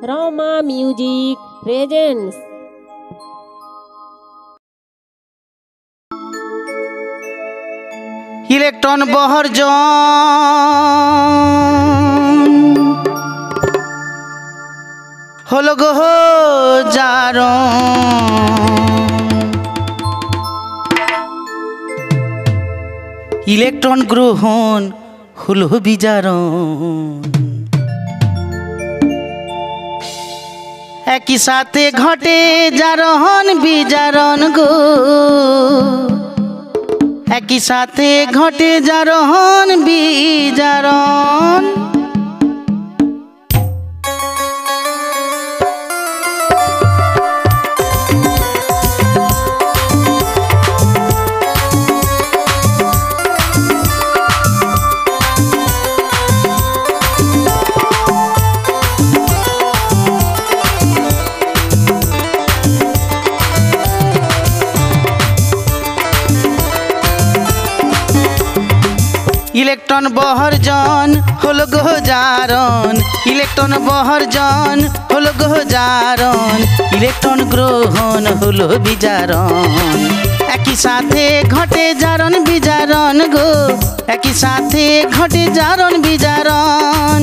Roma Music presents electron বর্জন হলো গো জারণ ইলেকট্রন গ্রহণ হলো বিজারণ একই সাথে ঘটে জারণ বিজারণ গো একই সাথে ঘটে জারণ বিজারণ ইলেকট্রন বর্জন হলো গো জারণ ইলেকট্রন বর্জন হলো গো জারণ ইলেকট্রন গ্রহণ হলো বিজারণ একই সাথে ঘটে জারণ বিজারণ গো একই সাথে ঘটে জারণ বিজারণ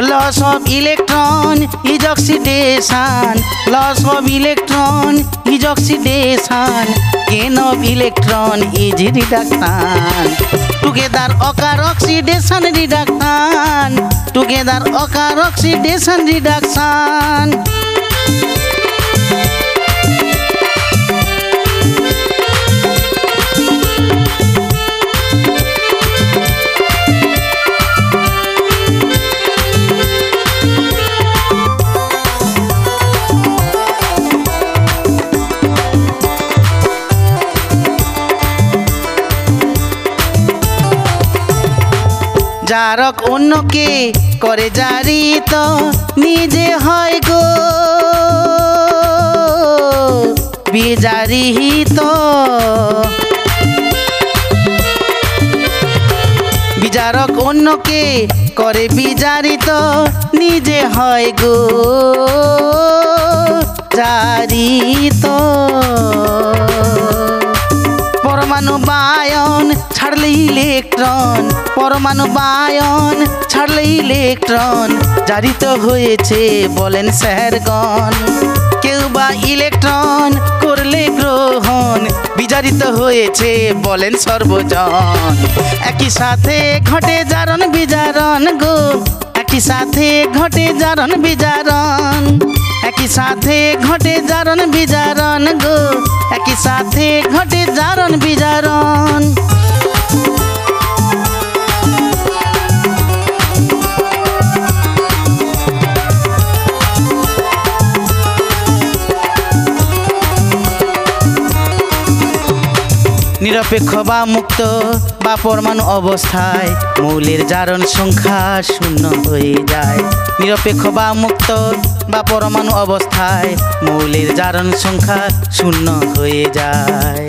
loss of electron is oxidation loss of electron is oxidation gain of electron is reduction together occur oxidation reduction together occur oxidation reduction জারক অন্যকে করে জারিত নিজে হয় গো বিজারিত বিজারক অন্যকে করে বিজারিত নিজে হয় গো জারিত পরমাণু বায়ন ছাড়লে ইলেকট্রন পরমাণু বায়ন ছাড়লে ইলেকট্রন জারিত হয়েছে বলেন স্যারগণ কেউ বা ইলেকট্রন করলে গ্রহণ বিজারিত হয়েছে বলেন সর্বজন একই সাথে ঘটে জারণ বিজারণ গো একই সাথে ঘটে জারণ বিজারণ একই সাথে ঘটে জারণ বিজারণ গো একই সাথে ঘটে জারণ বিজারণ নিরপেক্ষ বা মুক্ত বা পরমাণু অবস্থায় মৌলের জারণ সংখ্যা শূন্য হয়ে যায় নিরপেক্ষ বা মুক্ত বা পরমাণু অবস্থায় মৌলের জারণ সংখ্যা শূন্য হয়ে যায়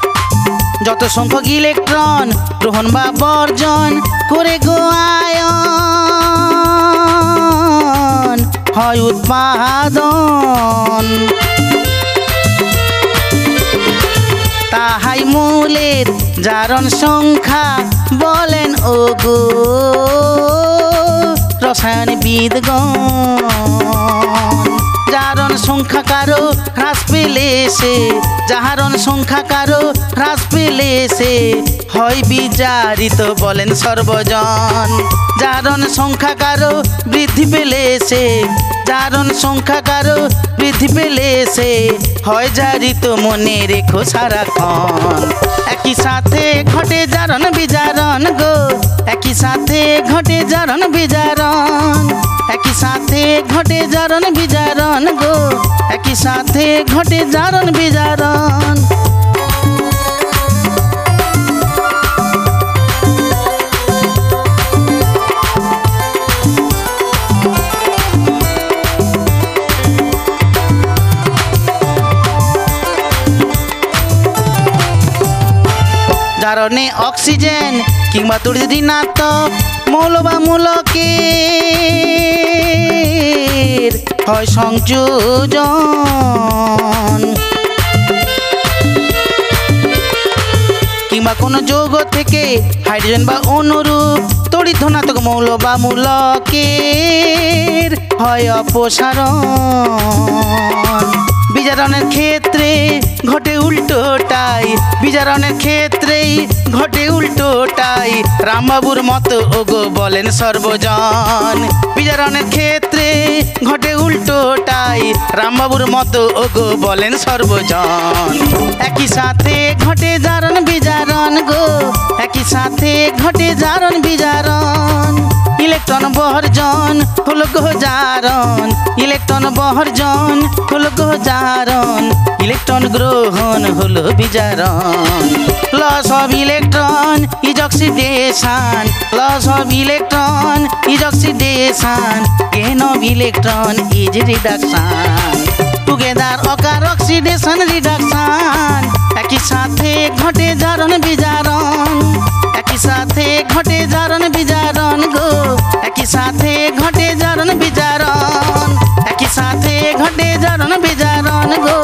যত সংখ্যক ইলেকট্রন গ্রহণ বা বর্জন করে গো আয়ন হয় উৎপাদন তাহাই মৌলের জারণ সংখ্যা বলেন ও গো রসায়নবিদগণ জারণ সংখ্যা কারো হ্রাস পেলে সে জারণ সংখ্যা কারো হ্রাস পেলে সে হয় বিজারিত বলেন সর্বজন জারণ সংখ্যা কারো বৃদ্ধি পেলে সে জারণ সংখ্যা কারো বৃদ্ধি পেলে সে হয় জারিত মনে রেখো সারাক্ষণ একই সাথে ঘটে জারণ বিজারণ গো একই সাথে ঘটে জারণ বিজারণ একই সাথে ঘটে জারণ বিজারণ গো একই সাথে ঘটে জারণ বিজারণ কারণে অক্সিজেন কিংবা তড়িৎ ঋণাত্মক মৌল বা মূলকের হয় সংযোজন, কিংবা কোনো যৌগ থেকে হাইড্রোজেন বা অনুরূপ তড়িৎ ধনাত্মক মৌল বা মূলকের হয় অপসারণ। বিজারণের ক্ষেত্রে ঘটে উল্টোটাই, বিজারণের ক্ষেত্রেই ঘটে উল্টোটাই, রামবাবুর মতো ওগো বলেন সর্বজন। বিজারণের ক্ষেত্রে ঘটে উল্টোটাই, রামবাবুর মতো ওগো বলেন সর্বজন। একই সাথে ঘটে জারণ বিজারণ গো, একই সাথে ঘটে জারণ বিজারণ। ইলেকট্রন বর্জন হলো গো জারণ, ইলেকট্রন বর্জন হলো গো জারণ, ইলেকট্রন গ্রহণ হলো বিজারণ। Loss of electron is oxidation, loss of electron is oxidation, gain of electron is reduction. Together occur oxidation reduction. একই সাথে ঘটে জারণ বিজারণ, একই সাথে ঘটে জারণ বিজারণ গো, একই সাথে ঘটে জারণ বিজারণ, একই সাথে ঘটে জারণ বিজারণ গো।